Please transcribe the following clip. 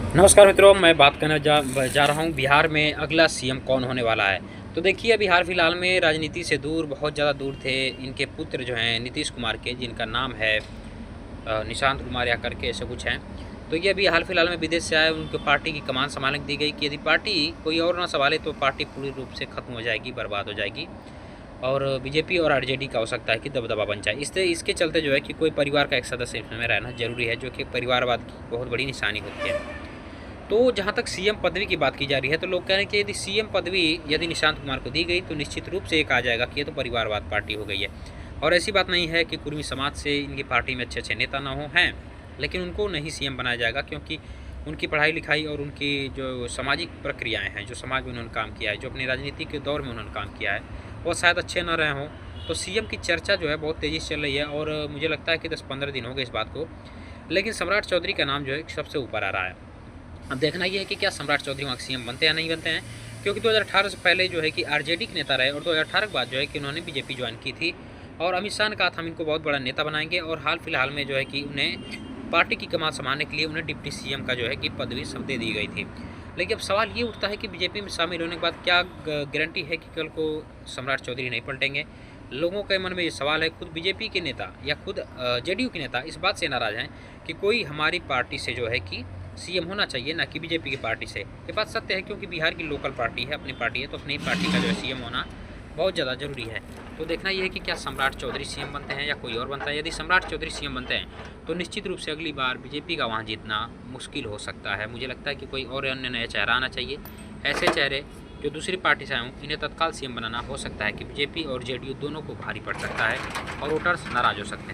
नमस्कार मित्रों, मैं बात करने जा रहा हूँ बिहार में अगला सीएम कौन होने वाला है। तो देखिए, बिहार फिलहाल में राजनीति से दूर, बहुत ज़्यादा दूर थे इनके पुत्र जो हैं नीतीश कुमार के, जिनका नाम है निशांत कुमार या करके ऐसे कुछ हैं। तो ये अभी हाल फिलहाल में विदेश से आए, उनको पार्टी की कमान संभालने दी गई कि यदि पार्टी कोई और ना संभाले तो पार्टी पूरी रूप से खत्म हो जाएगी, बर्बाद हो जाएगी और बीजेपी और आरजेडी का हो सकता है कि दबदबा बन जाए। इसके चलते जो है कि कोई परिवार का एक सदस्य इसमें रहना जरूरी है, जो कि परिवारवाद की बहुत बड़ी निशानी होती है। तो जहाँ तक सीएम पदवी की बात की जा रही है, तो लोग कह रहे हैं कि यदि सीएम पदवी यदि निशांत कुमार को दी गई तो निश्चित रूप से एक आ जाएगा कि ये तो परिवारवाद पार्टी हो गई है। और ऐसी बात नहीं है कि कुर्मी समाज से इनकी पार्टी में अच्छे अच्छे नेता ना हो, हैं, लेकिन उनको नहीं सीएम बनाया जाएगा, क्योंकि उनकी पढ़ाई लिखाई और उनकी जो सामाजिक प्रक्रियाएँ हैं, जो समाज में उन्होंने काम किया है, जो अपनी राजनीति के दौर में उन्होंने काम किया है, वो शायद अच्छे न रहे हों। तो सीएम की चर्चा जो है बहुत तेज़ी से चल रही है और मुझे लगता है कि 10-15 दिन हो गए इस बात को, लेकिन सम्राट चौधरी का नाम जो है सबसे ऊपर आ रहा है। अब देखना ये है कि क्या सम्राट चौधरी वहाँ सीएम बनते हैं या नहीं बनते हैं, क्योंकि 2018 से पहले जो है कि आरजेडी के नेता रहे और 2018 के बाद जो है कि उन्होंने बीजेपी ज्वाइन की थी और अमित शाह ने कहा था हम इनको बहुत बड़ा नेता बनाएंगे और हाल फिलहाल में जो है कि उन्हें पार्टी की कमान संभालने के लिए उन्हें डिप्टी सीएम का जो है कि पदवी सब दे दी गई थी। लेकिन अब सवाल ये उठता है कि बीजेपी में शामिल होने के बाद क्या गारंटी है कि कल को सम्राट चौधरी नहीं पलटेंगे। लोगों के मन में ये सवाल है, खुद बीजेपी के नेता या खुद जेडीयू के नेता इस बात से नाराज़ हैं कि कोई हमारी पार्टी से जो है कि सीएम होना चाहिए, ना कि बीजेपी की पार्टी से। ये बात सत्य है, क्योंकि बिहार की लोकल पार्टी है, अपनी पार्टी है, तो अपनी पार्टी का जो है सीएम होना बहुत ज़्यादा ज़रूरी है। तो देखना ये है कि क्या सम्राट चौधरी सीएम बनते हैं या कोई और बनता है। यदि सम्राट चौधरी सीएम बनते हैं तो निश्चित रूप से अगली बार बीजेपी का वहाँ जीतना मुश्किल हो सकता है। मुझे लगता है कि कोई और अन्य नया चेहरा आना चाहिए। ऐसे चेहरे जो दूसरी पार्टी से आए हों, इन्हें तत्काल सीएम बनाना हो सकता है कि बीजेपी और जेडीयू दोनों को भारी पड़ सकता है और वोटर्स नाराज़ हो सकते हैं।